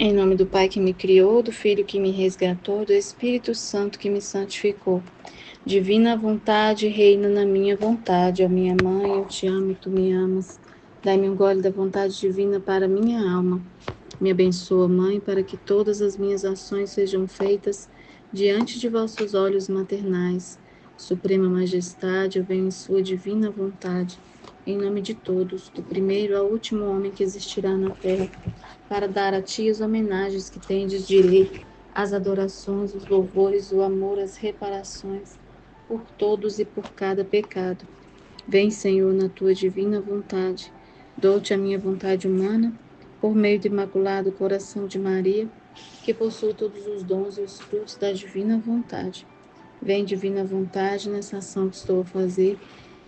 Em nome do Pai que me criou, do Filho que me resgatou, do Espírito Santo que me santificou. Divina vontade, reina na minha vontade. Ó minha mãe, eu te amo e tu me amas. Dai-me um gole da vontade divina para minha alma. Me abençoa, Mãe, para que todas as minhas ações sejam feitas diante de vossos olhos maternais. Suprema Majestade, eu venho em sua divina vontade, em nome de todos, do primeiro ao último homem que existirá na terra, para dar a ti as homenagens que tendes direito, as adorações, os louvores, o amor, as reparações, por todos e por cada pecado. Vem, Senhor, na tua divina vontade. Dou-te a minha vontade humana, por meio do imaculado coração de Maria, que possui todos os dons e os frutos da divina vontade. Vem, divina vontade, nessa ação que estou a fazer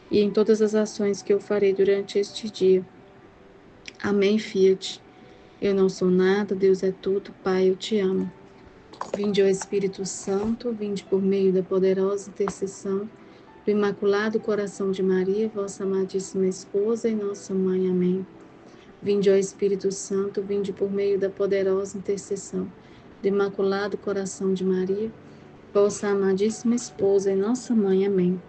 e em todas as ações que eu farei durante este dia. Amém, Fiat. Eu não sou nada, Deus é tudo, Pai, eu te amo. Vinde, ó Espírito Santo, vinde por meio da poderosa intercessão do Imaculado Coração de Maria, vossa amadíssima esposa e nossa mãe. Amém. Vinde, ó Espírito Santo, vinde por meio da poderosa intercessão do Imaculado Coração de Maria, vossa amadíssima esposa e nossa mãe. Amém.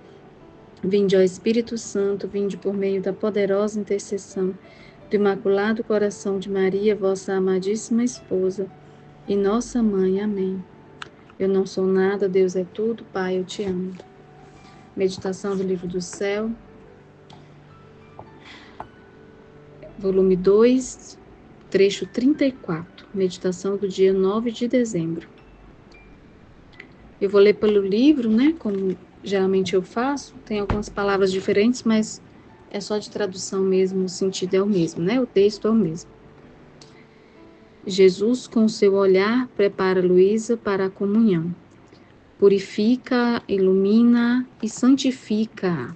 Vinde, ó Espírito Santo, vinde por meio da poderosa intercessão do Imaculado Coração de Maria, vossa amadíssima esposa e nossa mãe. Amém. Eu não sou nada, Deus é tudo, Pai, eu te amo. Meditação do Livro do Céu, volume 2, trecho 34, meditação do dia 9 de dezembro. Eu vou ler pelo livro, né, como geralmente eu faço, tem algumas palavras diferentes, mas é só de tradução mesmo, o sentido é o mesmo, né, o texto é o mesmo. Jesus, com seu olhar, prepara Luísa para a comunhão. Purifica, ilumina e santifica.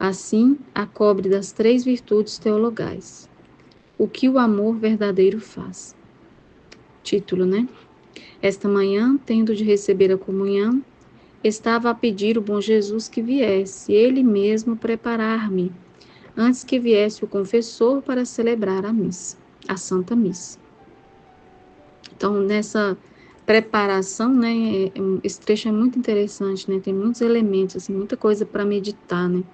Assim, a cobre das 3 virtudes teologais. O que o amor verdadeiro faz. Título, né? Esta manhã, tendo de receber a comunhão, estava a pedir o bom Jesus que viesse, ele mesmo preparar-me, antes que viesse o confessor para celebrar a missa, a Santa Missa. Então, nessa preparação, né, esse trecho é muito interessante, né? Tem muitos elementos, assim, muita coisa para meditar, né?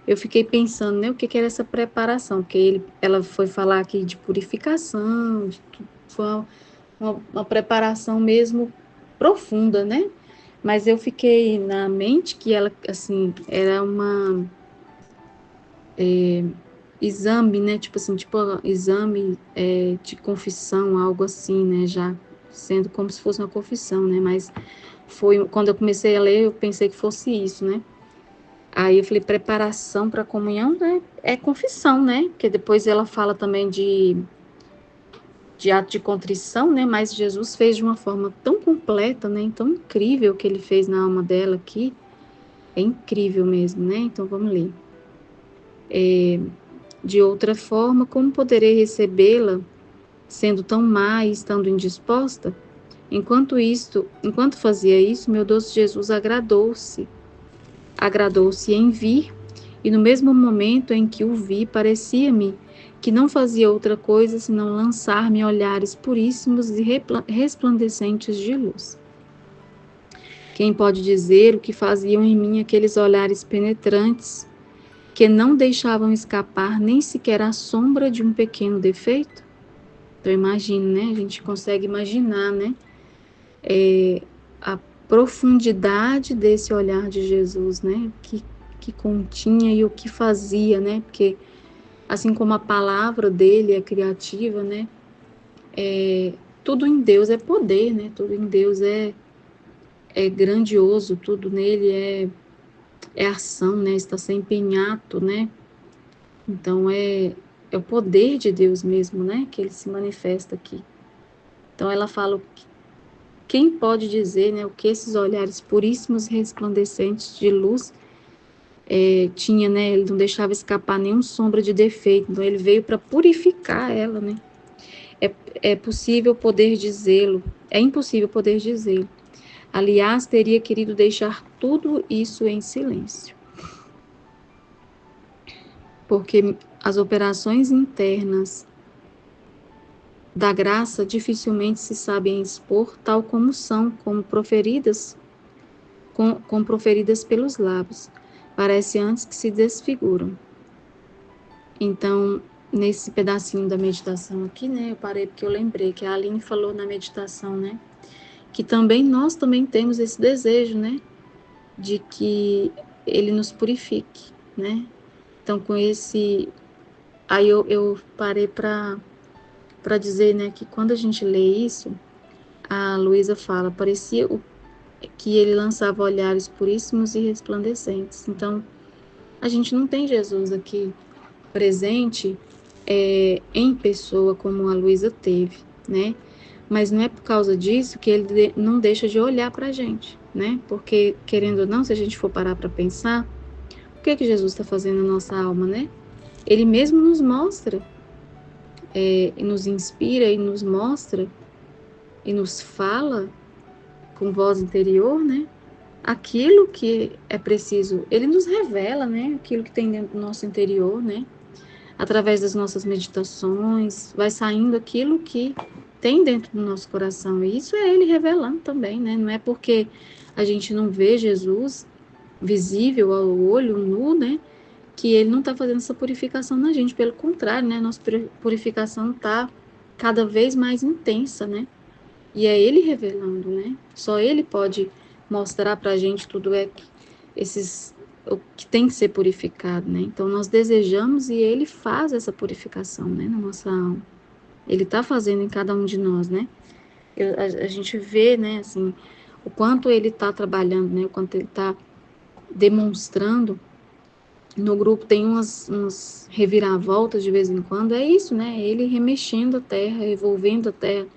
Eu fiquei pensando, né, o que era essa preparação, porque ela foi falar aqui de purificação, foi uma preparação mesmo profunda, né? Mas eu fiquei na mente que ela, assim, era uma exame, né? Tipo assim, exame de confissão, algo assim, né? Já sendo como se fosse uma confissão, né? Mas foi quando eu comecei a ler, eu pensei que fosse isso, né? Aí eu falei, preparação para a comunhão, né? É confissão, né? Porque depois ela fala também de ato de contrição, né? Mas Jesus fez de uma forma tão completa, né? Tão incrível que ele fez na alma dela aqui. É incrível mesmo, né? Então vamos ler. De outra forma, como poderei recebê-la, sendo tão má e estando indisposta? Enquanto fazia isso, meu doce Jesus agradou-se em vir, e no mesmo momento em que o vi, parecia-me que não fazia outra coisa senão lançar-me olhares puríssimos e resplandecentes de luz. Quem pode dizer o que faziam em mim aqueles olhares penetrantes, que não deixavam escapar nem sequer a sombra de um pequeno defeito? Então, imagine, né? A gente consegue imaginar, né? A profundidade desse olhar de Jesus, né? Que continha e o que fazia, né? Porque, assim como a palavra dele é criativa, né? Tudo em Deus é poder, né? Tudo em Deus é grandioso, tudo nele é ação, né? Está sempre em ato, né? Então, é o poder de Deus mesmo, né? Que ele se manifesta aqui. Então, ela fala, quem pode dizer, né? O que esses olhares puríssimos e resplandecentes de luz tinha, né? Ele não deixava escapar nenhuma sombra de defeito. Então, ele veio para purificar ela, né? É possível poder dizê-lo. É impossível poder dizê-lo. Aliás, teria querido deixar tudo isso em silêncio. Porque as operações internas da graça dificilmente se sabem expor tal como são, como proferidas, com proferidas pelos lábios. Parece antes que se desfiguram. Então, nesse pedacinho da meditação aqui, né, eu parei porque eu lembrei que a Aline falou na meditação, né, que também nós também temos esse desejo, né, de que ele nos purifique, né. Então, com esse, aí eu parei para dizer, né, que quando a gente lê isso, a Luísa fala, parecia que ele lançava olhares puríssimos e resplandecentes. Então, a gente não tem Jesus aqui presente em pessoa como a Luísa teve, né? Mas não é por causa disso que ele não deixa de olhar para a gente, né? Porque, querendo ou não, se a gente for parar para pensar, o que é que Jesus está fazendo na nossa alma, né? Ele mesmo nos mostra, e nos inspira e nos mostra e nos fala com voz interior, né? Aquilo que é preciso, ele nos revela, né? Aquilo que tem dentro do nosso interior, né? Através das nossas meditações, vai saindo aquilo que tem dentro do nosso coração. E isso é ele revelando também, né? Não é porque a gente não vê Jesus visível ao olho nu, né? Que ele não está fazendo essa purificação na gente. Pelo contrário, né? Nossa purificação está cada vez mais intensa, né? E é ele revelando, né? Só ele pode mostrar para a gente tudo o que tem que ser purificado, né? Então nós desejamos e ele faz essa purificação, né, na nossa alma. Ele está fazendo em cada um de nós, né? A gente vê, né, assim, o quanto ele está trabalhando, né? O quanto ele está demonstrando. No grupo tem umas reviravoltas de vez em quando, é isso, né? Ele remexendo a terra, revolvendo a terra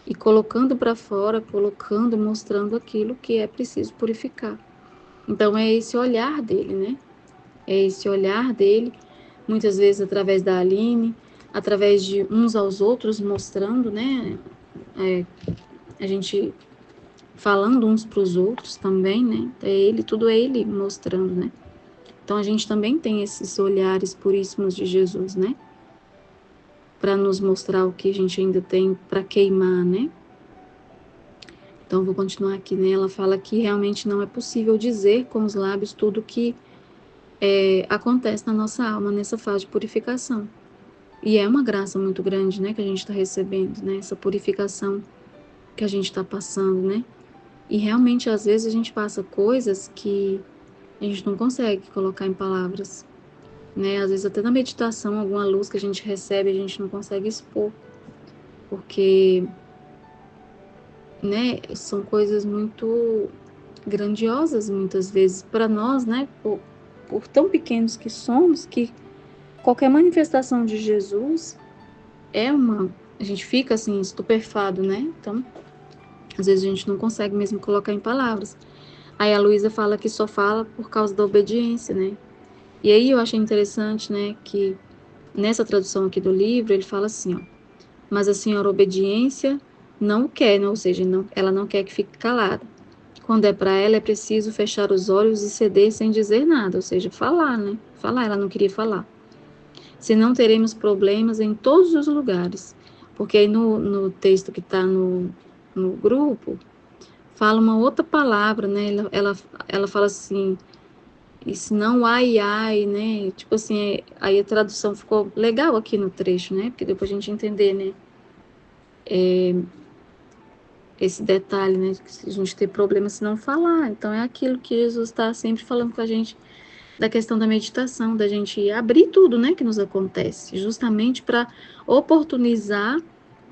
e colocando para fora, colocando, mostrando aquilo que é preciso purificar. Então é esse olhar dele, né? É esse olhar dele, muitas vezes através da Aline, através de uns aos outros, mostrando, né? A gente falando uns para os outros também, né? É ele, tudo é ele mostrando, né? Então a gente também tem esses olhares puríssimos de Jesus, né? Para nos mostrar o que a gente ainda tem para queimar, né? Então, vou continuar aqui, né? Ela fala que realmente não é possível dizer com os lábios tudo que acontece na nossa alma nessa fase de purificação. E é uma graça muito grande, né? Que a gente está recebendo, né? Essa purificação que a gente está passando, né? E realmente, às vezes, a gente passa coisas que a gente não consegue colocar em palavras, né? Às vezes, até na meditação, alguma luz que a gente recebe, a gente não consegue expor, porque, né? São coisas muito grandiosas muitas vezes para nós, né? Por tão pequenos que somos, que qualquer manifestação de Jesus a gente fica assim estupefado, né? Então, às vezes a gente não consegue mesmo colocar em palavras. Aí a Luísa fala que só fala por causa da obediência, né? E aí eu achei interessante, né, que nessa tradução aqui do livro ele fala assim, ó: mas a senhora obediência não quer, né? Ou seja, ela não quer que fique calada. Quando é para ela, é preciso fechar os olhos e ceder sem dizer nada, ou seja, falar, né? Falar, ela não queria falar. Senão teremos problemas em todos os lugares. Porque aí no texto que está no grupo, fala uma outra palavra, né? Ela fala assim, e se não ai, ai, né? Tipo assim, aí a tradução ficou legal aqui no trecho, né? Porque deu pra gente entender, né? Esse detalhe, né? Que a gente ter problema se não falar. Então é aquilo que Jesus está sempre falando com a gente da questão da meditação, da gente abrir tudo, né, que nos acontece, justamente para oportunizar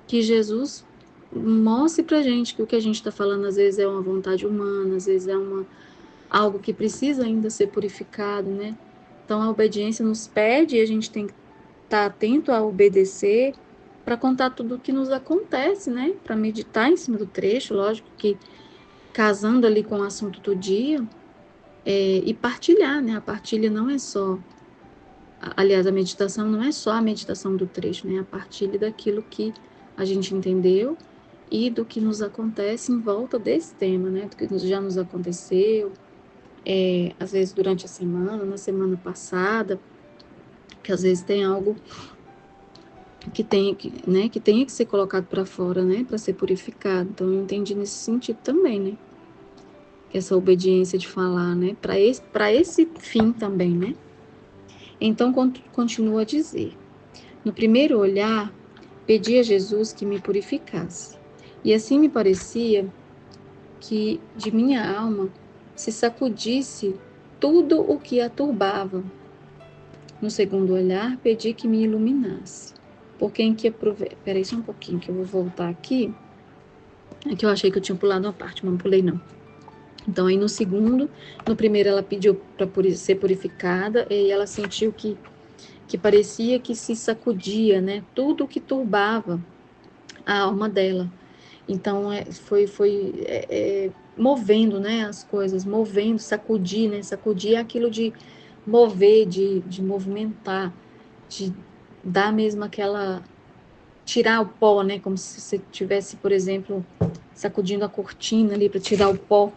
que Jesus mostre para a gente que o que a gente está falando às vezes é uma vontade humana, às vezes é algo que precisa ainda ser purificado, né? Então a obediência nos pede e a gente tem que estar atento a obedecer para contar tudo o que nos acontece, né? Para meditar em cima do trecho, lógico que casando ali com o assunto do dia, e partilhar, né? A partilha não é só, aliás, a meditação não é só a meditação do trecho, né? A partilha daquilo que a gente entendeu e do que nos acontece em volta desse tema, né? Do que já nos aconteceu, às vezes durante a semana, na semana passada, que às vezes tem algo que tenha que ser colocado para fora, né, para ser purificado. Então eu entendi nesse sentido também, né, que essa obediência de falar, né, para esse fim também, né. Então continua a dizer: no primeiro olhar, pedi a Jesus que me purificasse, e assim me parecia que de minha alma se sacudisse tudo o que a turbava. No segundo olhar, pedi que me iluminasse, porque em que aprove... Peraí só um pouquinho, que eu vou voltar aqui. É que eu achei que eu tinha pulado uma parte, mas não pulei não. Então aí no primeiro ela pediu para ser purificada, e ela sentiu que parecia que se sacudia, né? Tudo que turbava a alma dela. Então foi movendo, né? As coisas, movendo, sacudir, né? Sacudir é aquilo de mover, de movimentar, de dar mesmo aquela tirar o pó, né? Como se você tivesse, por exemplo, sacudindo a cortina ali para tirar o pó.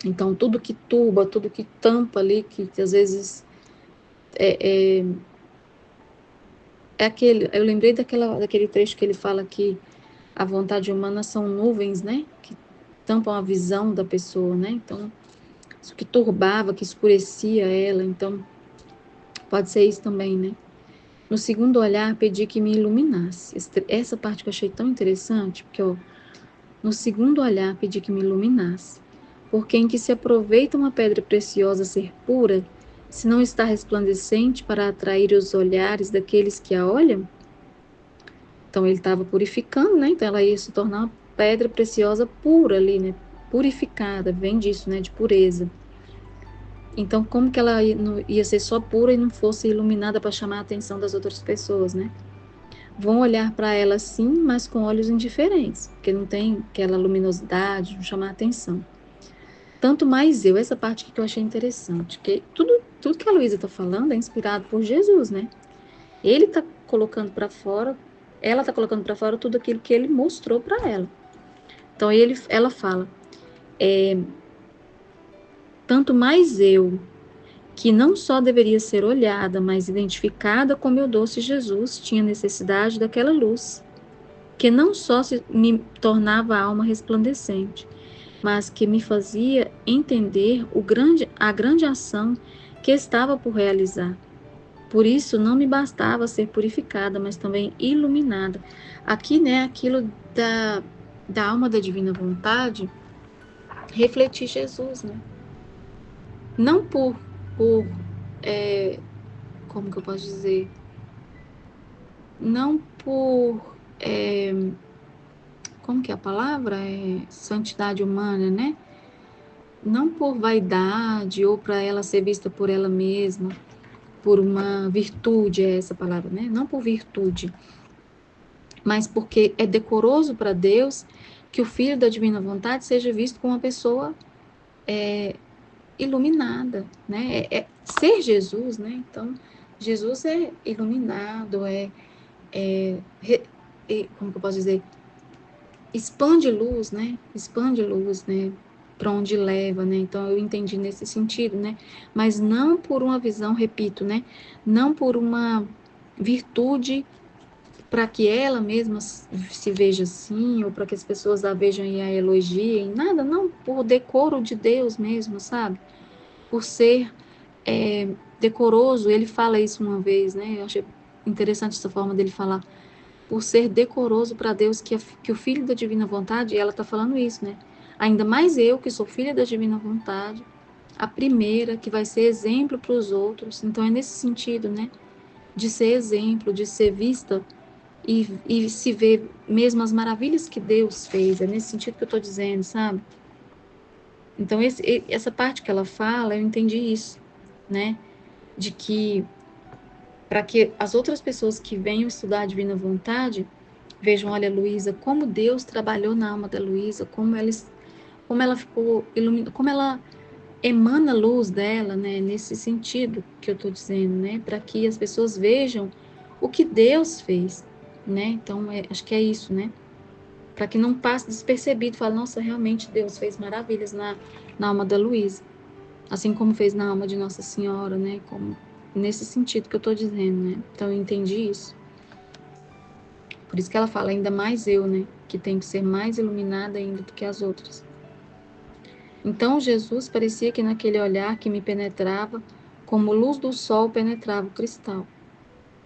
Então tudo que turba, tudo que tampa ali, que às vezes é aquele. Eu lembrei daquele trecho que ele fala que a vontade humana são nuvens, né? Que tampam a visão da pessoa, né? Então, isso que turbava, que escurecia ela. Então, pode ser isso também, né? No segundo olhar, pedi que me iluminasse. Essa parte que eu achei tão interessante, porque no segundo olhar, pedi que me iluminasse. Porque em que se aproveita uma pedra preciosa ser pura, se não está resplandecente para atrair os olhares daqueles que a olham? Então ele estava purificando, né? Então ela ia se tornar uma pedra preciosa pura ali, né? Purificada, vem disso, né? De pureza. Então como que ela ia ser só pura e não fosse iluminada para chamar a atenção das outras pessoas, né? Vão olhar para ela sim, mas com olhos indiferentes, porque não tem aquela luminosidade, não chamar a atenção. Tanto mais eu, essa parte que eu achei interessante, que tudo que a Luísa está falando é inspirado por Jesus, né? Ele está colocando para fora, ela está colocando para fora tudo aquilo que ele mostrou para ela. Então ela fala, tanto mais eu, que não só deveria ser olhada, mas identificada com meu doce Jesus, tinha necessidade daquela luz, que não só me tornava a alma resplandecente, mas que me fazia entender a grande ação que estava por realizar. Por isso, não me bastava ser purificada, mas também iluminada. Aqui, né, aquilo da alma da divina vontade, refletir Jesus, né? Não por como que eu posso dizer? Não por, como que é a palavra? Santidade humana, né? Não por vaidade ou para ela ser vista por ela mesma, por uma virtude, é essa palavra, né? Não por virtude, mas porque é decoroso para Deus que o Filho da Divina Vontade seja visto como uma pessoa iluminada, né? Ser Jesus, né? Então, Jesus é iluminado, é, como que eu posso dizer? Expande luz, né? Para onde leva, né? Então, eu entendi nesse sentido, né? Mas não por uma visão, repito, né? Não por uma virtude para que ela mesma se veja assim, ou para que as pessoas a vejam e a elogiem, nada, não, por decoro de Deus mesmo, sabe? Por ser decoroso, ele fala isso uma vez, né? Eu achei interessante essa forma dele falar, por ser decoroso para Deus, que o Filho da Divina Vontade, e ela está falando isso, né? Ainda mais eu, que sou filha da Divina Vontade, a primeira que vai ser exemplo para os outros, então é nesse sentido, né? De ser exemplo, de ser vista e se ver mesmo as maravilhas que Deus fez, é nesse sentido que eu estou dizendo, sabe? Então, essa parte que ela fala, eu entendi isso, né? De que, para que as outras pessoas que venham estudar a Divina Vontade vejam, olha, Luísa, como Deus trabalhou na alma da Luísa, como ela ficou iluminada, como ela emana a luz dela, né? Nesse sentido que eu estou dizendo, né? Para que as pessoas vejam o que Deus fez, né? Então, acho que é isso, né? Para que não passe despercebido, fale, nossa, realmente Deus fez maravilhas na alma da Luísa, assim como fez na alma de Nossa Senhora, né? Como, nesse sentido que eu estou dizendo, né? Então eu entendi isso. Por isso que ela fala ainda mais eu, né? Que tem que ser mais iluminada ainda do que as outras. Então Jesus parecia que naquele olhar que me penetrava, como luz do sol penetrava o cristal.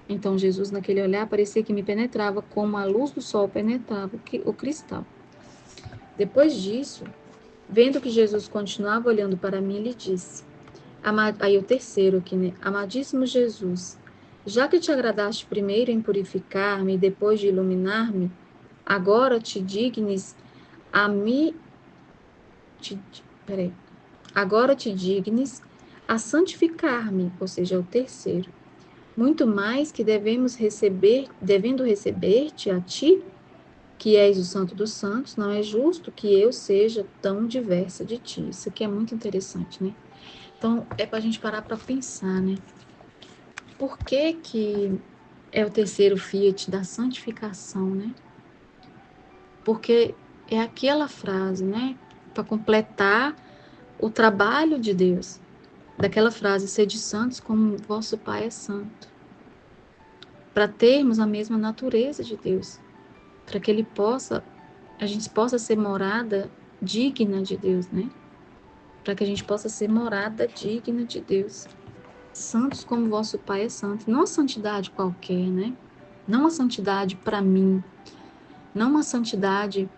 Então Jesus naquele olhar parecia que me penetrava, como a luz do sol penetrava o cristal. Depois disso, vendo que Jesus continuava olhando para mim, ele disse, aí o terceiro aqui, né? Amadíssimo Jesus, já que te agradaste primeiro em purificar-me e depois de iluminar-me, agora te dignes a me... Peraí. Agora te dignes a santificar-me, ou seja, o terceiro. Muito mais que devendo receber-te a ti, que és o santo dos santos, não é justo que eu seja tão diversa de ti. Isso aqui é muito interessante, né? Então, é para a gente parar para pensar, né? Por que que é o terceiro fiat da santificação, né? Porque é aquela frase, né? Para completar o trabalho de Deus. Daquela frase, sede santos como vosso Pai é santo. Para termos a mesma natureza de Deus. Para que a gente possa ser morada digna de Deus, né? Para que a gente possa ser morada digna de Deus. Santos como vosso Pai é santo. Não a santidade qualquer, né? Não a santidade para mim. Não uma santidade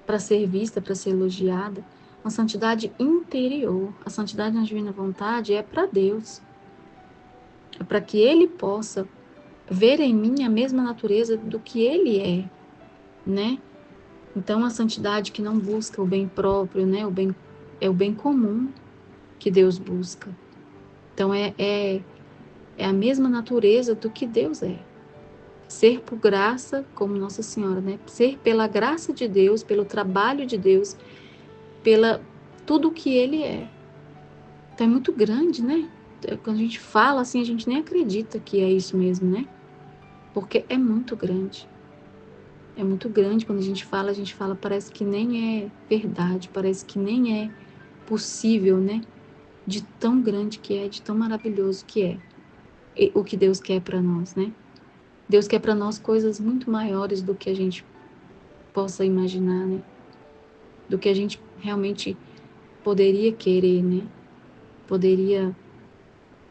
para ser vista, para ser elogiada. Uma santidade interior. A santidade na divina vontade é para Deus. É para que Ele possa ver em mim a mesma natureza do que Ele é, né? Então, a santidade que não busca o bem próprio, né? É o bem comum que Deus busca. Então, é a mesma natureza do que Deus é. Ser por graça, como Nossa Senhora, né? Ser pela graça de Deus, pelo trabalho de Deus, pela tudo que Ele é. Então, é muito grande, né? Quando a gente fala assim, a gente nem acredita que é isso mesmo, né? Porque é muito grande. É muito grande quando a gente fala, parece que nem é verdade, parece que nem é possível, né? De tão grande que é, de tão maravilhoso que é o que Deus quer para nós, né? Deus quer para nós coisas muito maiores do que a gente possa imaginar, né? Do que a gente realmente poderia querer, né? Poderia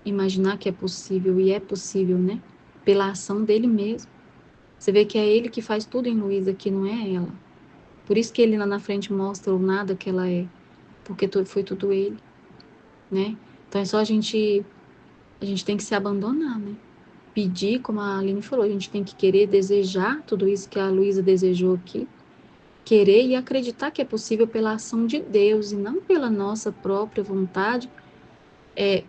imaginar que é possível, e é possível, né? Pela ação dele mesmo. Você vê que é ele que faz tudo em Luísa, que não é ela. Por isso que ele lá na frente mostra o nada que ela é, porque foi tudo ele, né? Então é só a gente tem que se abandonar, né? Pedir, como a Aline falou, a gente tem que querer, desejar tudo isso que a Luísa desejou aqui, querer e acreditar que é possível pela ação de Deus e não pela nossa própria vontade,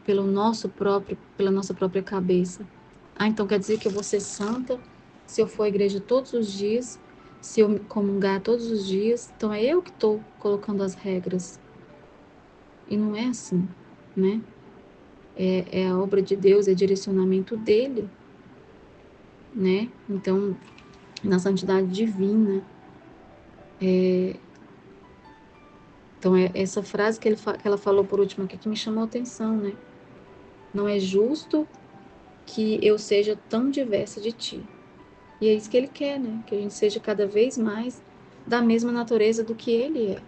pela nossa própria cabeça. Ah, então quer dizer que eu vou ser santa se eu for à igreja todos os dias, se eu me comungar todos os dias, então é eu que estou colocando as regras. E não é assim, né? É a obra de Deus, é direcionamento dele, né? Então, na santidade divina. Então, é essa frase que ela falou por último aqui que me chamou a atenção, né? Não é justo que eu seja tão diversa de ti. E é isso que ele quer, né? Que a gente seja cada vez mais da mesma natureza do que ele é.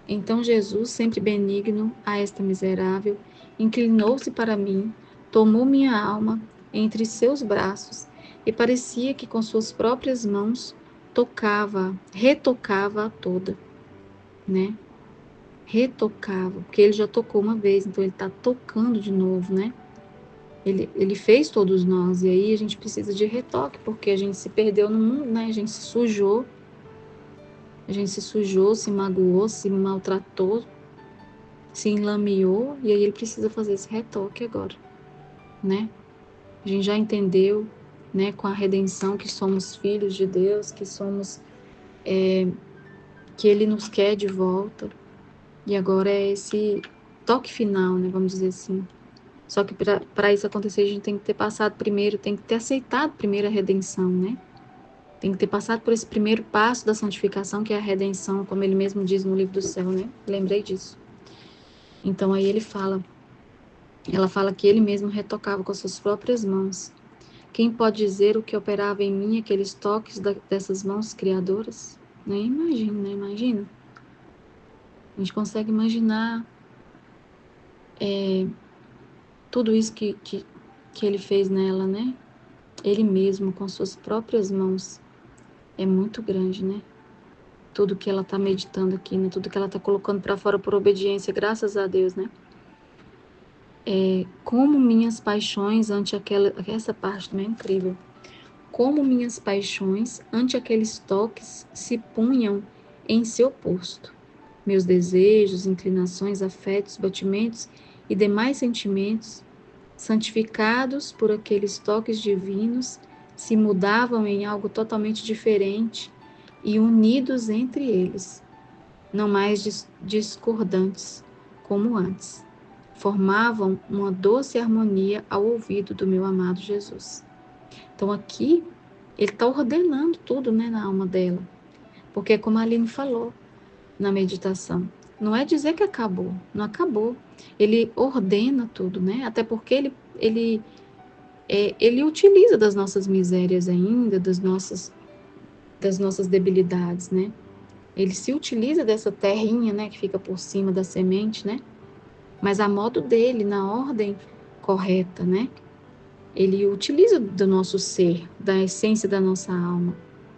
Então Jesus, sempre benigno a esta miserável, inclinou-se para mim, tomou minha alma entre seus braços e parecia que com suas próprias mãos retocava-a toda, né? Retocava, porque ele já tocou uma vez, então ele está tocando de novo, né? Ele fez todos nós, e aí a gente precisa de retoque, porque a gente se perdeu no mundo, né? A gente se sujou, se magoou, se maltratou, se enlameou, e aí ele precisa fazer esse retoque agora, né? A gente já entendeu, né, com a redenção, que somos filhos de Deus, que somos, que ele nos quer de volta, e agora é esse toque final, né, vamos dizer assim. Só que para isso acontecer, a gente tem que ter passado primeiro, tem que ter aceitado primeiro a redenção, né? Tem que ter passado por esse primeiro passo da santificação, que é a redenção, como ele mesmo diz no livro do céu, né? Lembrei disso. Então aí ela fala que ele mesmo retocava com as suas próprias mãos. Quem pode dizer o que operava em mim aqueles toques dessas mãos criadoras? Nem imagino, né? Imagina. A gente consegue imaginar tudo isso que ele fez nela, né? Ele mesmo, com suas próprias mãos. É muito grande, né? Tudo que ela está meditando aqui, né? Tudo que ela está colocando para fora por obediência, graças a Deus, né? Como minhas paixões ante essa parte também é incrível. Como minhas paixões ante aqueles toques se punham em seu posto. Meus desejos, inclinações, afetos, batimentos e demais sentimentos, santificados por aqueles toques divinos, se mudavam em algo totalmente diferente e unidos entre eles, não mais discordantes como antes. Formavam uma doce harmonia ao ouvido do meu amado Jesus. Então aqui ele está ordenando tudo, né, na alma dela, porque como a Aline falou na meditação, não é dizer que acabou, não acabou. Ele ordena tudo, né? Até porque ele utiliza das nossas misérias ainda, das nossas debilidades, né? Ele se utiliza dessa terrinha, né, que fica por cima da semente, né? Mas a modo dele, na ordem correta, né? Ele utiliza do nosso ser, da essência da nossa alma,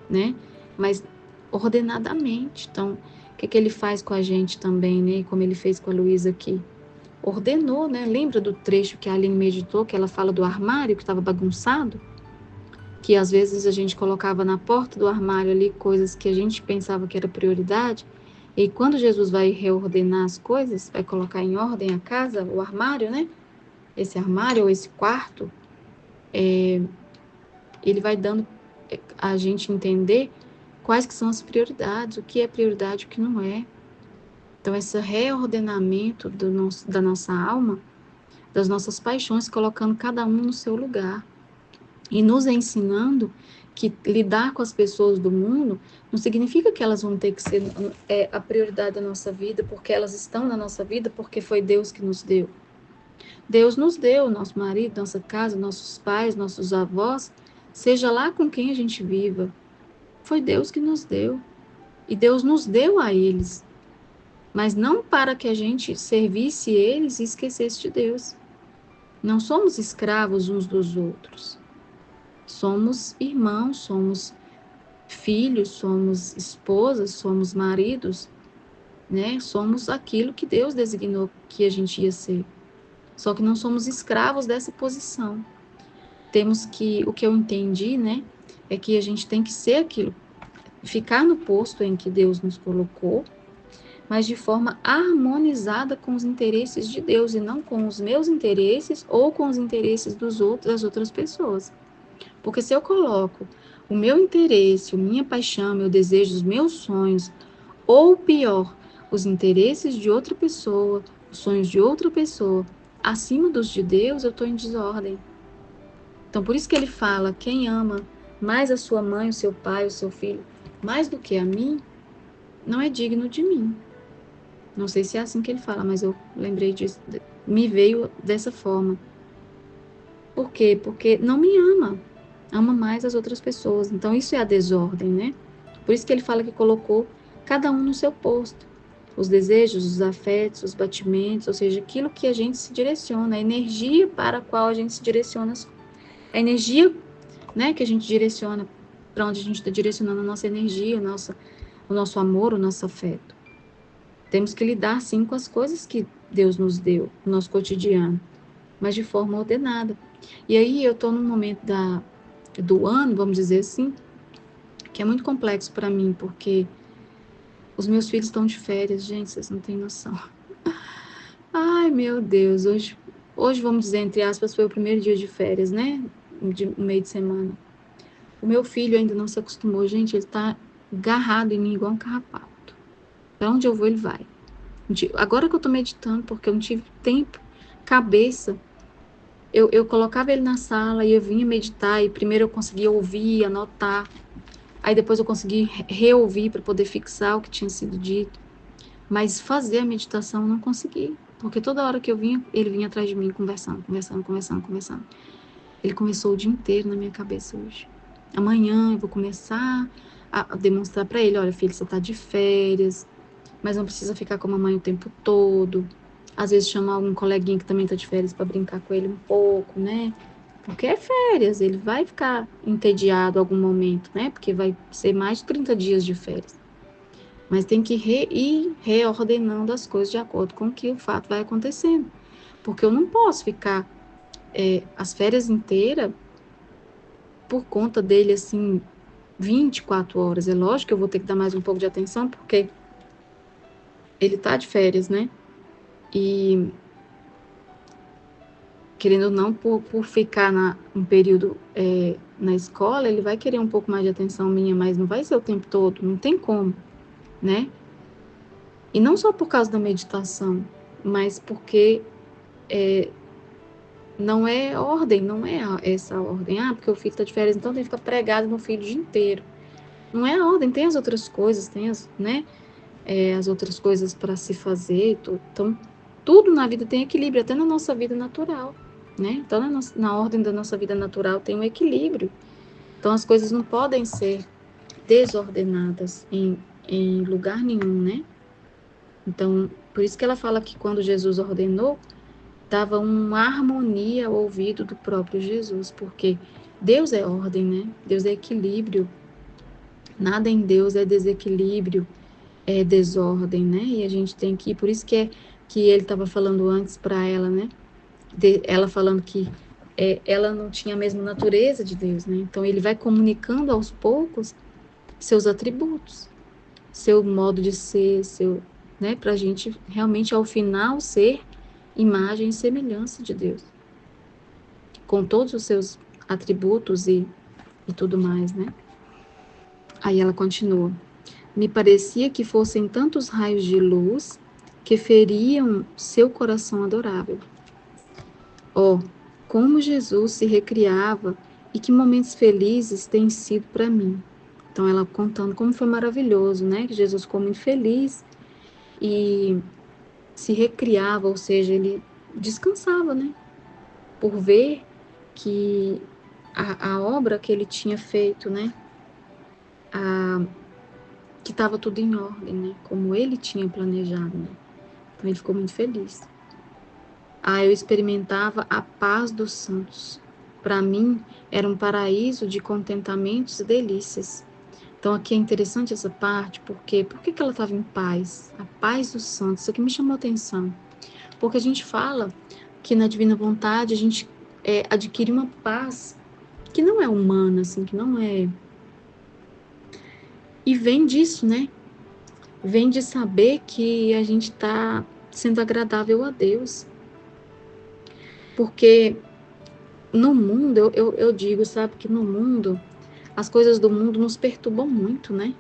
né? Mas ordenadamente. Então, o que ele faz com a gente também, né? Como ele fez com a Luísa aqui. Ordenou, né? Lembra do trecho que a Aline meditou, que ela fala do armário que estava bagunçado? Que às vezes a gente colocava na porta do armário ali coisas que a gente pensava que era prioridade, e quando Jesus vai reordenar as coisas, vai colocar em ordem a casa, o armário, né? Esse armário ou esse quarto, ele vai dando a gente entender quais que são as prioridades, o que é prioridade e o que não é. Então, esse reordenamento da nossa alma, das nossas paixões, colocando cada um no seu lugar e nos ensinando que lidar com as pessoas do mundo não significa que elas vão ter que ser a prioridade da nossa vida, porque elas estão na nossa vida, porque foi Deus que nos deu. Deus nos deu nosso marido, nossa casa, nossos pais, nossos avós, seja lá com quem a gente viva. Foi Deus que nos deu. E Deus nos deu a eles. Mas não para que a gente servisse eles e esquecesse de Deus. Não somos escravos uns dos outros. Somos irmãos, somos filhos, somos esposas, somos maridos, né? Somos aquilo que Deus designou que a gente ia ser. Só que não somos escravos dessa posição. Temos que, o que eu entendi, né, é que a gente tem que ser aquilo, ficar no posto em que Deus nos colocou, mas de forma harmonizada com os interesses de Deus e não com os meus interesses ou com os interesses das outras pessoas. Porque se eu coloco o meu interesse, a minha paixão, meu desejo, os meus sonhos, ou pior, os interesses de outra pessoa, os sonhos de outra pessoa, acima dos de Deus, eu estou em desordem. Então, por isso que ele fala, quem ama mais a sua mãe, o seu pai, o seu filho, mais do que a mim, não é digno de mim. Não sei se é assim que ele fala, mas eu lembrei disso, me veio dessa forma. Por quê? Porque não me ama mais as outras pessoas. Então, isso é a desordem, né? Por isso que ele fala que colocou cada um no seu posto. Os desejos, os afetos, os batimentos, ou seja, aquilo que a gente se direciona, a energia para a qual a gente se direciona, a energia, né, que a gente direciona, para onde a gente está direcionando a nossa energia, o nosso amor, o nosso afeto. Temos que lidar, sim, com as coisas que Deus nos deu, no nosso cotidiano, mas de forma ordenada. E aí eu estou num momento do ano, vamos dizer assim, que é muito complexo para mim, porque os meus filhos estão de férias, gente, vocês não têm noção. Ai, meu Deus, hoje vamos dizer, entre aspas, foi o primeiro dia de férias, né? No meio de semana. O meu filho ainda não se acostumou, gente, ele tá agarrado em mim igual um carrapato. Para onde eu vou, ele vai. Agora que eu tô meditando, porque eu não tive tempo, cabeça, eu colocava ele na sala e eu vinha meditar, e primeiro eu conseguia ouvir, anotar, aí depois eu consegui reouvir para poder fixar o que tinha sido dito, mas fazer a meditação eu não consegui, porque toda hora que eu vinha, ele vinha atrás de mim conversando. ele começou o dia inteiro na minha cabeça hoje. Amanhã eu vou começar a demonstrar para ele, olha, filho, você tá de férias, mas não precisa ficar com a mamãe o tempo todo. Às vezes chamar algum coleguinha que também tá de férias para brincar com ele um pouco, né? Porque é férias, ele vai ficar entediado em algum momento, né? Porque vai ser mais de 30 dias de férias. Mas tem que ir reordenando as coisas de acordo com o que o fato vai acontecendo. Porque eu não posso ficar as férias inteiras por conta dele, assim, 24 horas. É lógico que eu vou ter que dar mais um pouco de atenção, porque ele tá de férias, né? E, querendo ou não, por ficar um período na escola, ele vai querer um pouco mais de atenção minha, mas não vai ser o tempo todo, não tem como, né? E não só por causa da meditação, mas porque não é ordem, não é essa ordem. Ah, porque o filho está de férias, então tem que ficar pregado no filho o dia inteiro. Não é a ordem, tem as outras coisas, tem as outras coisas para se fazer. Então, tudo na vida tem equilíbrio, até na nossa vida natural, né? Então, na ordem da nossa vida natural tem um equilíbrio. Então, as coisas não podem ser desordenadas em lugar nenhum, né? Então, por isso que ela fala que quando Jesus ordenou, dava uma harmonia ao ouvido do próprio Jesus, porque Deus é ordem, né? Deus é equilíbrio. Nada em Deus é desequilíbrio, é desordem, né? E a gente tem que, por isso que ele estava falando antes para ela, né? Ela falando que ela não tinha a mesma natureza de Deus, né? Então ele vai comunicando aos poucos seus atributos, seu modo de ser, né? Para a gente realmente ao final ser imagem e semelhança de Deus, com todos os seus atributos e tudo mais, né? Aí ela continua. Me parecia que fossem tantos raios de luz que feriam seu coração adorável. Oh, como Jesus se recriava e que momentos felizes têm sido para mim. Então ela contando como foi maravilhoso, né? Que Jesus ficou muito feliz e se recriava, ou seja, ele descansava, né? Por ver que a obra que ele tinha feito, né? Que estava tudo em ordem, né? Como ele tinha planejado, né? Então ele ficou muito feliz. Eu experimentava a paz dos santos. Para mim, era um paraíso de contentamentos e delícias. Então aqui é interessante essa parte, porque por que ela estava em paz? A paz dos santos, isso aqui me chamou a atenção. Porque a gente fala que na divina vontade a gente adquire uma paz que não é humana, assim, que não é... E vem disso, né? Vem de saber que a gente está sendo agradável a Deus. Porque no mundo, eu digo, sabe, que no mundo, as coisas do mundo nos perturbam muito, né?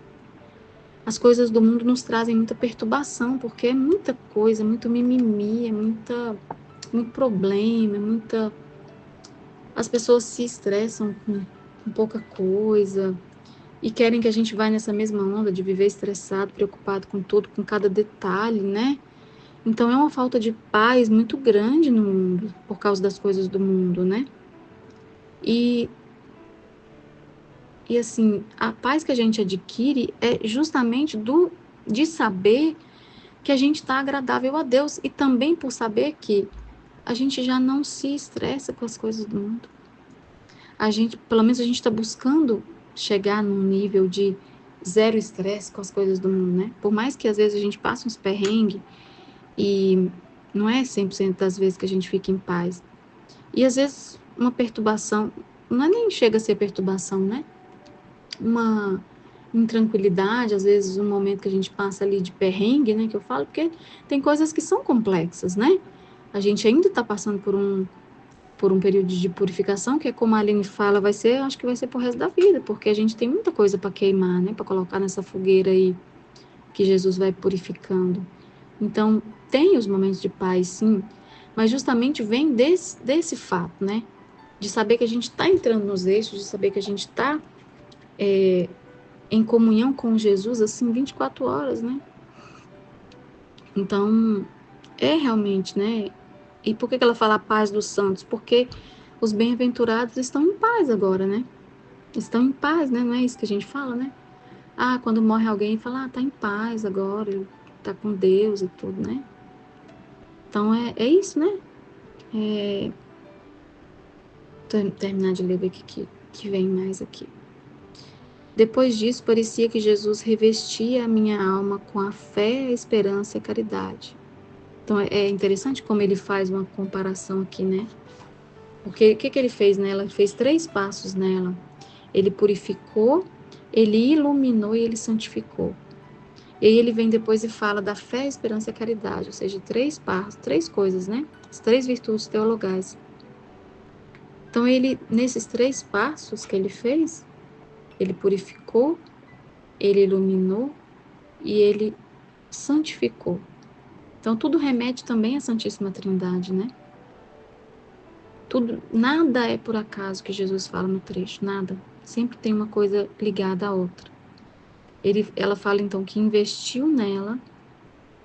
As coisas do mundo nos trazem muita perturbação, porque é muita coisa, muito mimimi, muito problema, As pessoas se estressam com pouca coisa e querem que a gente vá nessa mesma onda de viver estressado, preocupado com tudo, com cada detalhe, né? Então é uma falta de paz muito grande no mundo, por causa das coisas do mundo, né? E assim, a paz que a gente adquire é justamente de saber que a gente está agradável a Deus e também por saber que a gente já não se estressa com as coisas do mundo. Pelo menos a gente está buscando chegar num nível de zero estresse com as coisas do mundo, né? Por mais que às vezes a gente passe uns perrengues e não é 100% das vezes que a gente fica em paz. E às vezes uma perturbação, não é nem chega a ser perturbação, né? Uma intranquilidade, às vezes um momento que a gente passa ali de perrengue, né, que eu falo, porque tem coisas que são complexas, né? A gente ainda está passando por um período de purificação, que é como a Aline fala, acho que vai ser pro resto da vida, porque a gente tem muita coisa para queimar, né, para colocar nessa fogueira aí que Jesus vai purificando. Então, tem os momentos de paz, sim, mas justamente vem desse fato, né, de saber que a gente está entrando nos eixos, de saber que a gente está em comunhão com Jesus, assim, 24 horas, né? Então, é realmente, né? E por que ela fala a paz dos santos? Porque Os bem-aventurados estão em paz agora, né? Estão em paz, né? Não é isso que a gente fala, né? Ah, quando morre alguém, fala, tá em paz agora, ele tá com Deus e tudo, né? Então, é isso, né? Terminar de ler aqui que vem mais aqui. Depois disso, parecia que Jesus revestia a minha alma com a fé, a esperança e a caridade. Então, é interessante como ele faz uma comparação aqui, né? Porque o que ele fez nela? Ele fez 3 passos nela. Ele purificou, ele iluminou e ele santificou. E aí ele vem depois e fala da fé, a esperança e a caridade, ou seja, 3 passos, 3 coisas, né? As 3 virtudes teologais. Então, ele, nesses 3 passos que ele fez, ele purificou, ele iluminou e ele santificou. Então, tudo remete também à Santíssima Trindade, né? Tudo, nada é por acaso que Jesus fala no trecho, nada. Sempre tem uma coisa ligada à outra. Ela fala, então, que investiu nela,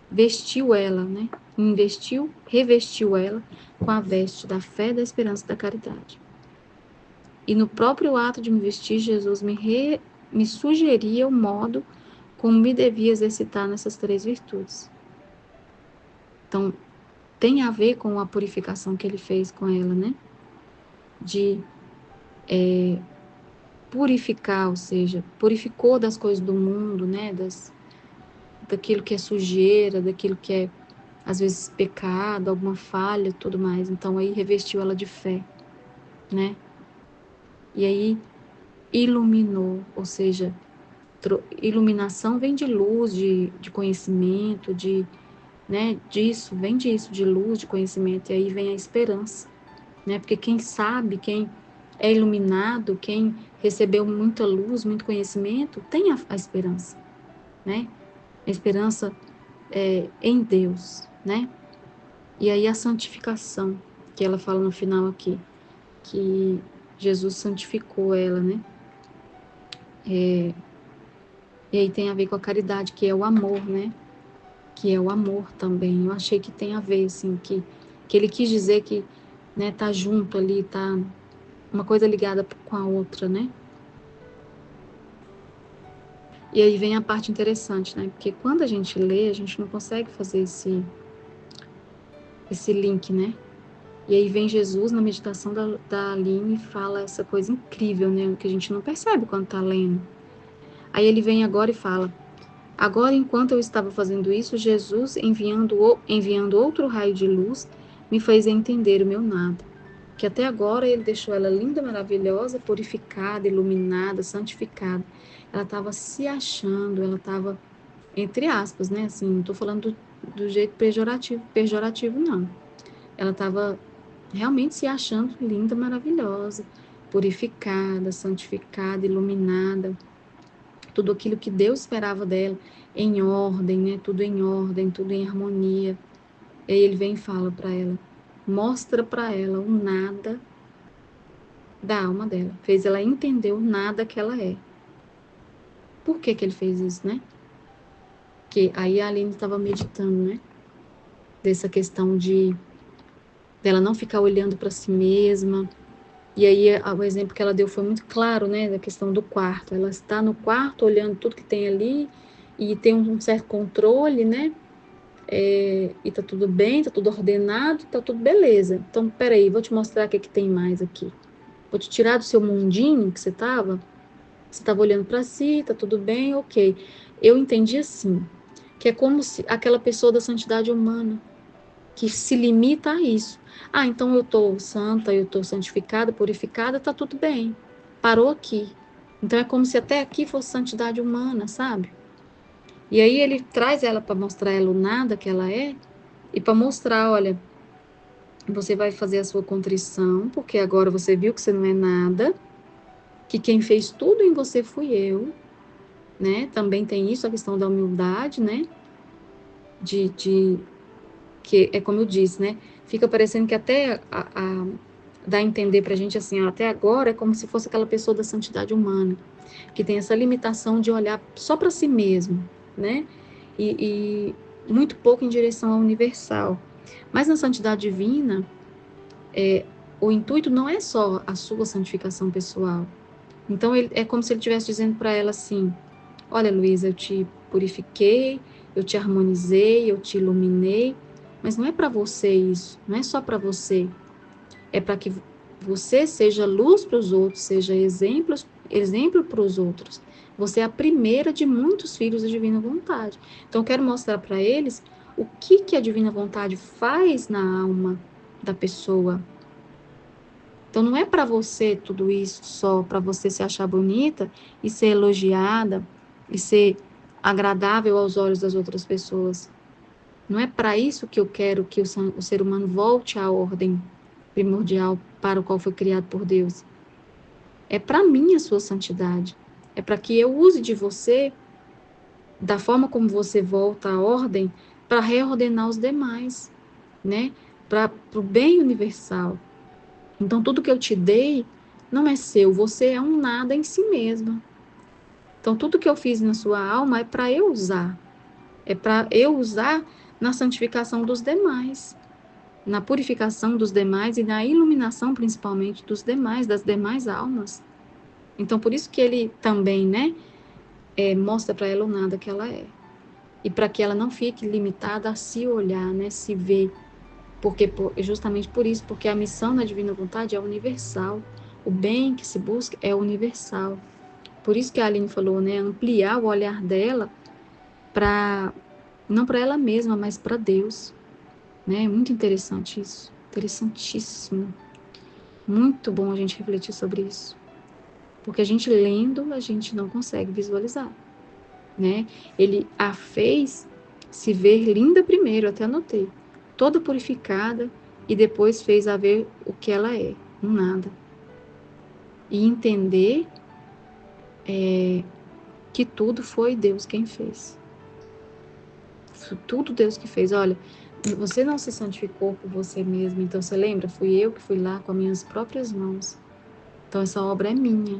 vestiu ela, né? Investiu, revestiu ela com a veste da fé, da esperança e da caridade. E no próprio ato de me vestir, Jesus me sugeria o modo como me devia exercitar nessas 3 virtudes. Então, tem a ver com a purificação que ele fez com ela, né? De purificar, ou seja, purificou das coisas do mundo, né? Daquilo que é sujeira, daquilo que é, às vezes, pecado, alguma falha, tudo mais. Então, aí revestiu ela de fé, né? E aí iluminou, ou seja, iluminação vem de luz, de conhecimento, né? Disso, vem disso, de luz, de conhecimento, e aí vem a esperança, né? Porque quem sabe, quem é iluminado, quem recebeu muita luz, muito conhecimento, tem a esperança, né? A esperança em Deus, né? E aí a santificação, que ela fala no final aqui, que Jesus santificou ela, né? E aí tem a ver com a caridade, que é o amor, né? Que é o amor também. Eu achei que tem a ver, assim, que ele quis dizer que, né, tá junto ali, tá uma coisa ligada com a outra, né? E aí vem a parte interessante, né? Porque quando a gente lê, a gente não consegue fazer esse link, né? E aí vem Jesus na meditação da Aline e fala essa coisa incrível, né? Que a gente não percebe quando tá lendo. Aí ele vem agora e fala: agora, enquanto eu estava fazendo isso, Jesus, enviando outro raio de luz, me fez entender o meu nada. Que até agora ele deixou ela linda, maravilhosa, purificada, iluminada, santificada. Ela estava se achando, ela estava, entre aspas, né? Assim, não estou falando do jeito pejorativo, não. Ela estava realmente se achando linda, maravilhosa, purificada, santificada, iluminada, tudo aquilo que Deus esperava dela, em ordem, né? Tudo em ordem, tudo em harmonia. E aí ele vem e fala para ela, mostra para ela o nada da alma dela, fez ela entender o nada que ela é. Por que que ele fez isso, né? Que aí a Aline estava meditando, né? Dessa questão de dela não ficar olhando para si mesma. E aí o exemplo que ela deu foi muito claro, né? Da questão do quarto. Ela está no quarto olhando tudo que tem ali e tem um certo controle, né? E tá tudo bem, tá tudo ordenado, tá tudo beleza. Então, peraí, vou te mostrar o que é que tem mais aqui. Vou te tirar do seu mundinho que você estava olhando para si, tá tudo bem, ok. Eu entendi assim, que é como se aquela pessoa da santidade humana, que se limita a isso. Ah, então eu tô santa, eu tô santificada, purificada, tá tudo bem. Parou aqui. Então é como se até aqui fosse santidade humana, sabe? E aí ele traz ela para mostrar ela o nada que ela é e para mostrar, olha, você vai fazer a sua contrição, porque agora você viu que você não é nada, que quem fez tudo em você fui eu, né? Também tem isso, a questão da humildade, né? Que é como eu disse, né? Fica parecendo que até dá a entender pra gente assim, ó, até agora é como se fosse aquela pessoa da santidade humana, que tem essa limitação de olhar só para si mesmo, né? E muito pouco em direção ao universal. Mas na santidade divina, o intuito não é só a sua santificação pessoal. Então, é como se ele estivesse dizendo para ela assim: olha, Luísa, eu te purifiquei, eu te harmonizei, eu te iluminei, mas não é para você isso, não é só para você. É para que você seja luz para os outros, seja exemplo para os outros. Você é a primeira de muitos filhos da divina vontade. Então, eu quero mostrar para eles o que a divina vontade faz na alma da pessoa. Então, não é para você tudo isso só para você se achar bonita e ser elogiada e ser agradável aos olhos das outras pessoas. Não é para isso que eu quero que o ser humano volte à ordem primordial para o qual foi criado por Deus. É para mim a sua santidade. É para que eu use de você, da forma como você volta à ordem, para reordenar os demais, né? Para o bem universal. Então, tudo que eu te dei não é seu, você é um nada em si mesma. Então, tudo que eu fiz na sua alma é para eu usar. É para eu usar na santificação dos demais, na purificação dos demais e na iluminação, principalmente, dos demais, das demais almas. Então, por isso que ele também, né, mostra para ela o nada que ela é. E para que ela não fique limitada a se olhar, né, se ver. Porque, justamente por isso, porque a missão da divina vontade é universal. O bem que se busca é universal. Por isso que a Aline falou, né, ampliar o olhar dela para, não para ela mesma, mas para Deus. Né? É muito interessante isso. Interessantíssimo. Muito bom a gente refletir sobre isso. Porque a gente lendo, a gente não consegue visualizar, né? Ele a fez se ver linda primeiro, até anotei, toda purificada, e depois fez a ver o que ela é, um nada. E entender que tudo foi Deus quem fez. Tudo Deus que fez. Olha, você não se santificou por você mesmo, então você lembra? Fui eu que fui lá com as minhas próprias mãos. Então essa obra é minha.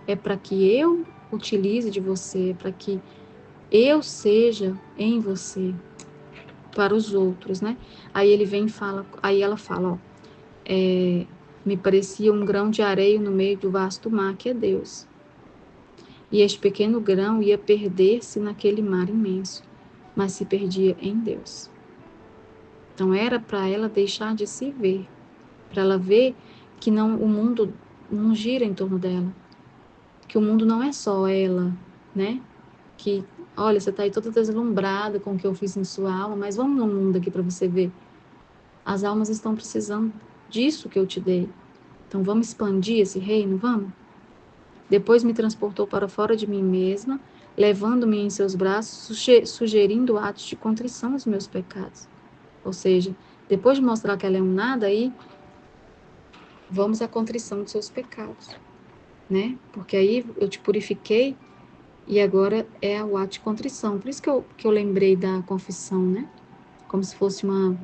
É para que eu utilize de você, para que eu seja em você para os outros, né? Aí ele vem e fala, aí ela fala, ó, me parecia um grão de areia no meio do vasto mar que é Deus. E este pequeno grão ia perder-se naquele mar imenso, mas se perdia em Deus. Então era para ela deixar de se ver, para ela ver que não, o mundo não gira em torno dela, que o mundo não é só ela, né? Que, olha, você está aí toda deslumbrada com o que eu fiz em sua alma, mas vamos no mundo aqui para você ver. As almas estão precisando disso que eu te dei. Então vamos expandir esse reino, vamos? Depois me transportou para fora de mim mesma, levando-me em seus braços, sugerindo atos de contrição dos meus pecados. Ou seja, depois de mostrar que ela é um nada, aí vamos à contrição dos seus pecados, né? Porque aí eu te purifiquei e agora é o ato de contrição. Por isso que eu lembrei da confissão, né? Como se fosse uma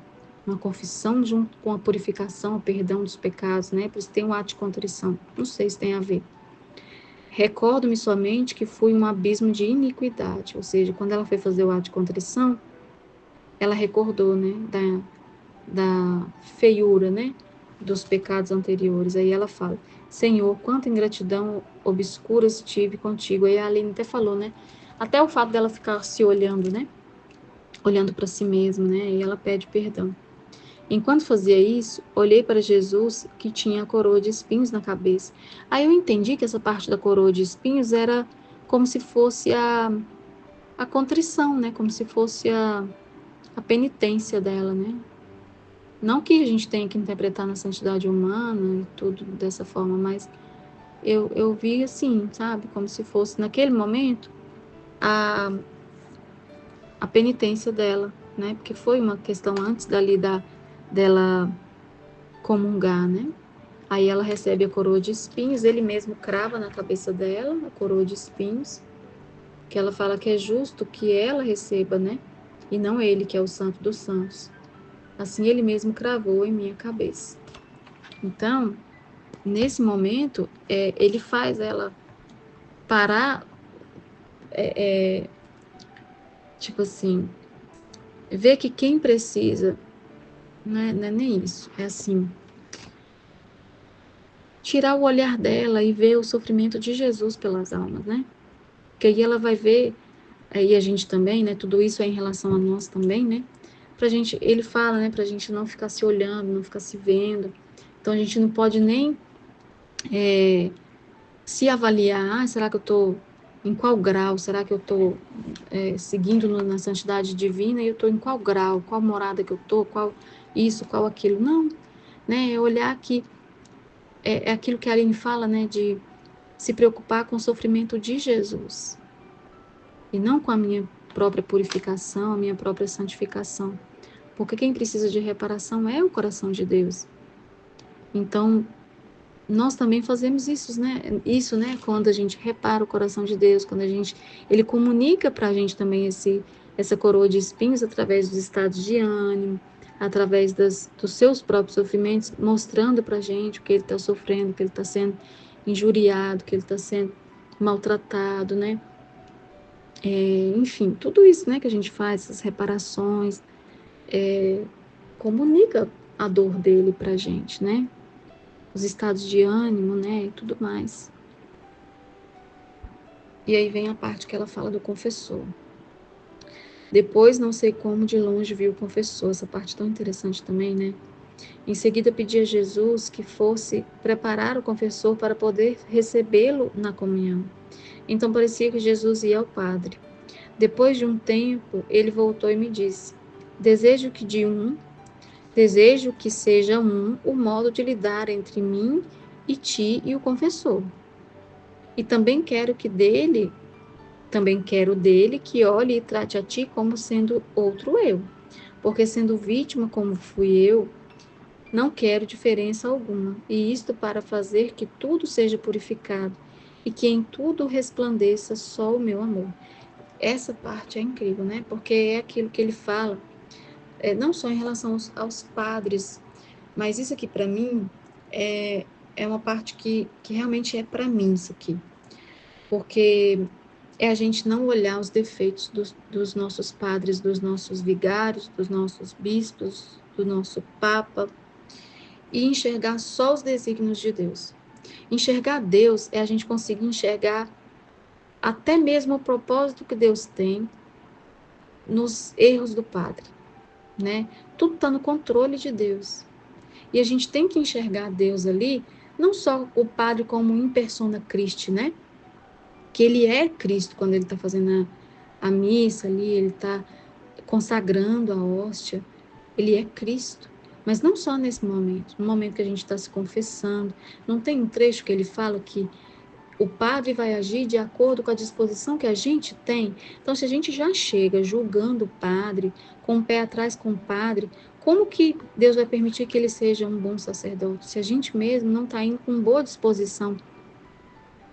confissão junto com a purificação, o perdão dos pecados, né? Por isso tem o ato de contrição. Não sei se tem a ver. Recordo-me somente que fui um abismo de iniquidade, ou seja, quando ela foi fazer o ato de contrição, ela recordou, né, da feiura, né, dos pecados anteriores. Aí ela fala, Senhor, quanta ingratidão obscuras tive contigo. Aí a Aline até falou, né, até o fato dela ficar se olhando, né, olhando para si mesma, né, e ela pede perdão. Enquanto fazia isso, olhei para Jesus que tinha a coroa de espinhos na cabeça. Aí eu entendi que essa parte da coroa de espinhos era como se fosse a contrição, né? Como se fosse a penitência dela, né? Não que a gente tenha que interpretar na santidade humana e tudo dessa forma, mas eu vi assim, sabe? Como se fosse, naquele momento, a, a penitência dela, né? Porque foi uma questão antes dela comungar, né? Aí ela recebe a coroa de espinhos, ele mesmo crava na cabeça dela a coroa de espinhos, que ela fala que é justo que ela receba, né? E não ele, que é o santo dos santos. Assim ele mesmo cravou em minha cabeça. Então, nesse momento, ele faz ela parar, tipo assim, ver que quem precisa, não é nem isso, é assim, tirar o olhar dela e ver o sofrimento de Jesus pelas almas, né? Porque aí ela vai ver, aí a gente também, né? Tudo isso é em relação a nós também, né? Pra gente, ele fala, né? Pra gente não ficar se olhando, não ficar se vendo. Então a gente não pode nem se avaliar, será que eu estou em qual grau? Será que eu estou seguindo na santidade divina e eu estou em qual grau? Qual morada que eu estou? Qual isso, qual aquilo? Não, né? É olhar que é aquilo que a Aline fala, né? De se preocupar com o sofrimento de Jesus e não com a minha própria purificação, a minha própria santificação. Porque quem precisa de reparação é o coração de Deus. Então, nós também fazemos isso, né? Isso, né? Quando a gente repara o coração de Deus, quando ele comunica para a gente também essa coroa de espinhos através dos estados de ânimo, através dos seus próprios sofrimentos, mostrando para a gente o que ele está sofrendo, que ele está sendo injuriado, que ele está sendo maltratado, né? Enfim, tudo isso, né? Que a gente faz, essas reparações, comunica a dor dele para a gente, né? Os estados de ânimo, né? E tudo mais. E aí vem a parte que ela fala do confessor. Depois, não sei como, de longe vi o confessor. Essa parte tão interessante também, né? Em seguida, pedi a Jesus que fosse preparar o confessor para poder recebê-lo na comunhão. Então, parecia que Jesus ia ao Padre. Depois de um tempo, ele voltou e me disse: Desejo que seja o modo de lidar entre mim e ti e o confessor. E também quero dele que olhe e trate a ti como sendo outro eu, porque sendo vítima como fui eu, não quero diferença alguma, e isto para fazer que tudo seja purificado e que em tudo resplandeça só o meu amor. Essa parte é incrível, né? Porque é aquilo que ele fala, não só em relação aos padres, mas isso aqui para mim é uma parte que realmente é para mim isso aqui, porque é a gente não olhar os defeitos dos nossos padres, dos nossos vigários, dos nossos bispos, do nosso papa, e enxergar só os desígnios de Deus. Enxergar Deus é a gente conseguir enxergar até mesmo o propósito que Deus tem nos erros do padre, né? Tudo está no controle de Deus. E a gente tem que enxergar Deus ali, não só o padre como in persona Christi, né? Que ele é Cristo quando ele está fazendo a missa ali, ele está consagrando a hóstia, ele é Cristo. Mas não só nesse momento, no momento que a gente está se confessando, não tem um trecho que ele fala que o padre vai agir de acordo com a disposição que a gente tem. Então, se a gente já chega julgando o padre, com o pé atrás com o padre, como que Deus vai permitir que ele seja um bom sacerdote? Se a gente mesmo não está indo com boa disposição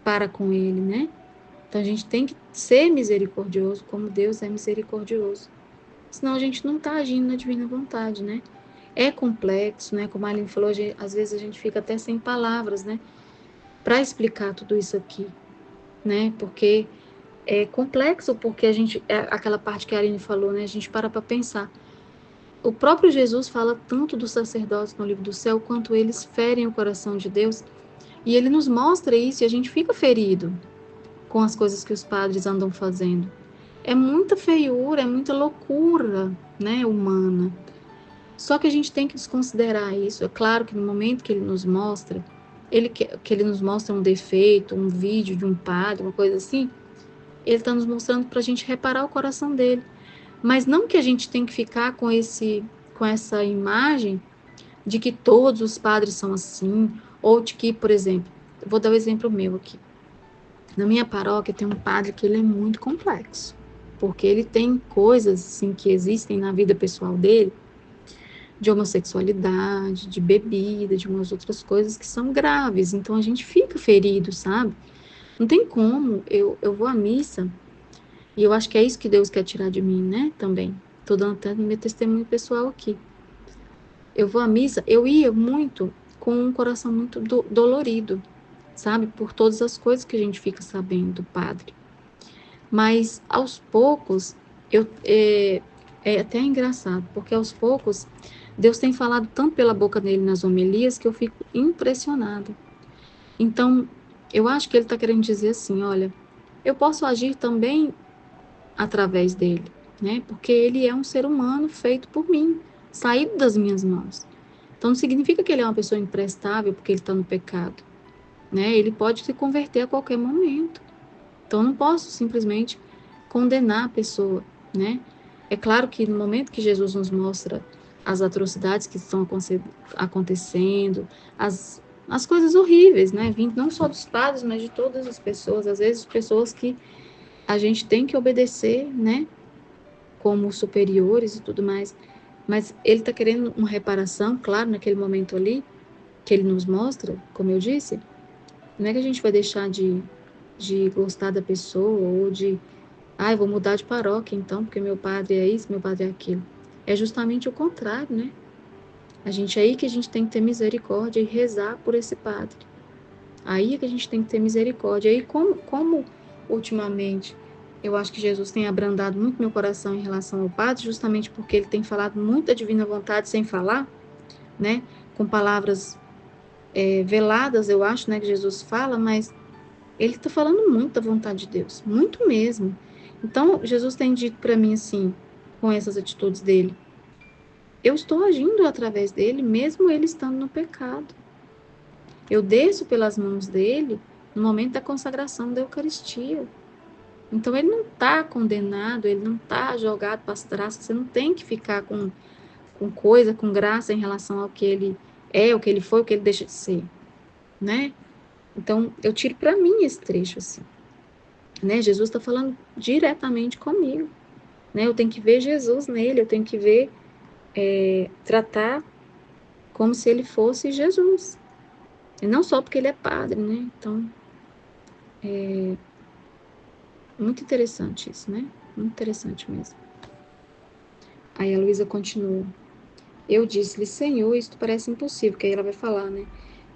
para com ele, né? Então, a gente tem que ser misericordioso, como Deus é misericordioso. Senão, a gente não está agindo na divina vontade, né? É complexo, né? Como a Aline falou, às vezes a gente fica até sem palavras, né? Para explicar tudo isso aqui, né? Porque é complexo, porque aquela parte que a Aline falou, né? A gente para pensar. O próprio Jesus fala tanto dos sacerdotes no livro do céu, quanto eles ferem o coração de Deus, e ele nos mostra isso, e a gente fica ferido com as coisas que os padres andam fazendo. É muita feiura, é muita loucura, né, humana. Só que a gente tem que desconsiderar isso. É claro que no momento que ele nos mostra, que ele nos mostra um defeito, um vídeo de um padre, uma coisa assim, ele está nos mostrando para a gente reparar o coração dele. Mas não que a gente tem que ficar com essa imagem de que todos os padres são assim, ou de que, por exemplo, eu vou dar o exemplo meu aqui. Na minha paróquia tem um padre que ele é muito complexo, porque ele tem coisas assim que existem na vida pessoal dele, de homossexualidade, de bebida, de umas outras coisas que são graves. Então a gente fica ferido, sabe? Não tem como. Eu vou à missa e eu acho que é isso que Deus quer tirar de mim, né? Também. Estou dando até meu testemunho pessoal aqui. Eu vou à missa, eu ia muito com um coração muito dolorido, sabe? Por todas as coisas que a gente fica sabendo do padre. Mas aos poucos, é até engraçado, porque aos poucos Deus tem falado tanto pela boca dele nas homilias que eu fico impressionada. Então, eu acho que ele está querendo dizer assim, olha, eu posso agir também através dele, né? Porque ele é um ser humano feito por mim, saído das minhas mãos. Então, não significa que ele é uma pessoa imprestável porque ele está no pecado, né? Ele pode se converter a qualquer momento. Então, eu não posso simplesmente condenar a pessoa, né? É claro que no momento que Jesus nos mostra as atrocidades que estão acontecendo, as coisas horríveis, né? Vindo não só dos padres, mas de todas as pessoas, às vezes pessoas que a gente tem que obedecer, né? Como superiores e tudo mais. Mas ele está querendo uma reparação, claro, naquele momento ali, que ele nos mostra, como eu disse, não é que a gente vai deixar de gostar da pessoa ou de, eu vou mudar de paróquia então, porque meu padre é isso, meu padre é aquilo. É justamente o contrário, né? A gente é aí que a gente tem que ter misericórdia e rezar por esse padre. Aí é que a gente tem que ter misericórdia. Aí como ultimamente eu acho que Jesus tem abrandado muito meu coração em relação ao padre, justamente porque ele tem falado muita divina vontade sem falar, né? Com palavras veladas, eu acho, né, que Jesus fala, mas ele está falando muito da vontade de Deus, muito mesmo. Então, Jesus tem dito para mim assim, com essas atitudes dele, eu estou agindo através dele, mesmo ele estando no pecado. Eu desço pelas mãos dele no momento da consagração da Eucaristia. Então, ele não está condenado, ele não está jogado para as traças, você não tem que ficar com coisa, com graça em relação ao que ele é, o que ele foi, o que ele deixa de ser, né? Então, eu tiro para mim esse trecho, assim, né? Jesus está falando diretamente comigo, né? Eu tenho que ver Jesus nele, eu tenho que ver, tratar como se ele fosse Jesus. E não só porque ele é padre, né? Então, muito interessante isso, né? Muito interessante mesmo. Aí a Luísa continua. Eu disse-lhe, Senhor, isto parece impossível, que aí ela vai falar, né?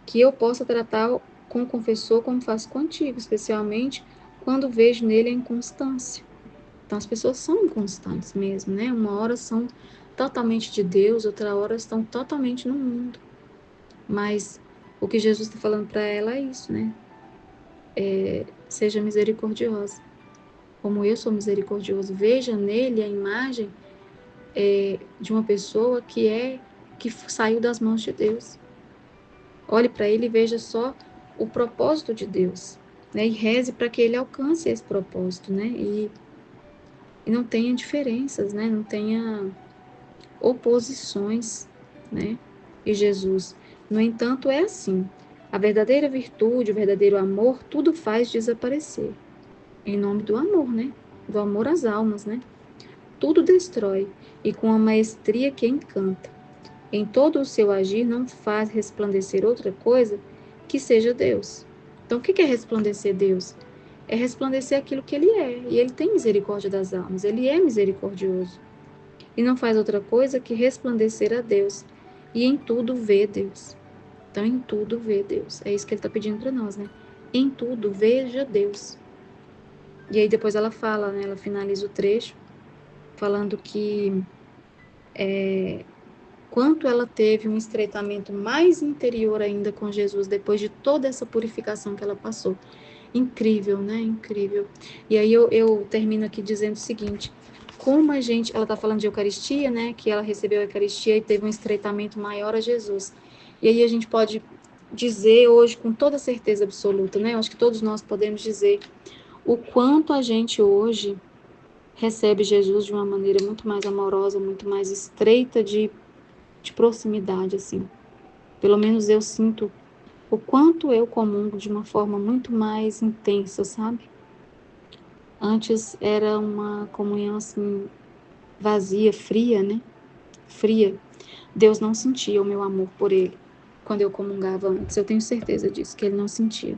Que eu possa tratar com o confessor como faço contigo, especialmente quando vejo nele a inconstância. Então, as pessoas são inconstantes mesmo, né? Uma hora são totalmente de Deus, outra hora estão totalmente no mundo. Mas o que Jesus está falando para ela é isso, né? Seja misericordiosa, como eu sou misericordioso. Veja nele a imagem de uma pessoa que saiu das mãos de Deus. Olhe para ele e veja só o propósito de Deus, né? E reze para que ele alcance esse propósito, né? E não tenha diferenças, né? Não tenha oposições, né? E Jesus, no entanto, é assim. A verdadeira virtude, o verdadeiro amor, tudo faz desaparecer. Em nome do amor, né? Do amor às almas, né? Tudo destrói e com a maestria que encanta. Em todo o seu agir não faz resplandecer outra coisa que seja Deus. Então, o que é resplandecer Deus? É resplandecer aquilo que Ele é. E Ele tem misericórdia das almas. Ele é misericordioso. E não faz outra coisa que resplandecer a Deus. E em tudo vê Deus. Então, em tudo vê Deus. É isso que Ele está pedindo para nós, né? Em tudo veja Deus. E aí depois ela fala, né? Ela finaliza o trecho falando que quanto ela teve um estreitamento mais interior ainda com Jesus depois de toda essa purificação que ela passou. Incrível, né? Incrível. E aí eu termino aqui dizendo o seguinte: como a gente, ela está falando de Eucaristia, né? Que ela recebeu a Eucaristia e teve um estreitamento maior a Jesus. E aí a gente pode dizer hoje com toda certeza absoluta, né? Eu acho que todos nós podemos dizer o quanto a gente hoje recebe Jesus de uma maneira muito mais amorosa, muito mais estreita de proximidade, assim. Pelo menos eu sinto o quanto eu comungo de uma forma muito mais intensa, sabe? Antes era uma comunhão assim vazia, fria, né? Fria. Deus não sentia o meu amor por ele quando eu comungava antes. Eu tenho certeza disso, que ele não sentia.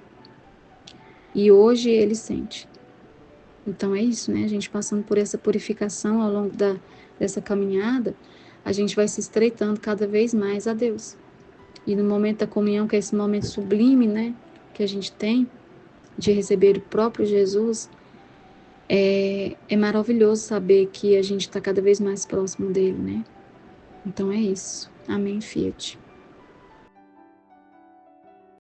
E hoje ele sente. Então é isso, né? A gente passando por essa purificação ao longo dessa caminhada, a gente vai se estreitando cada vez mais a Deus. E no momento da comunhão, que é esse momento sublime, né? Que a gente tem, de receber o próprio Jesus, é maravilhoso saber que a gente está cada vez mais próximo dele, né? Então é isso. Amém, Fiat.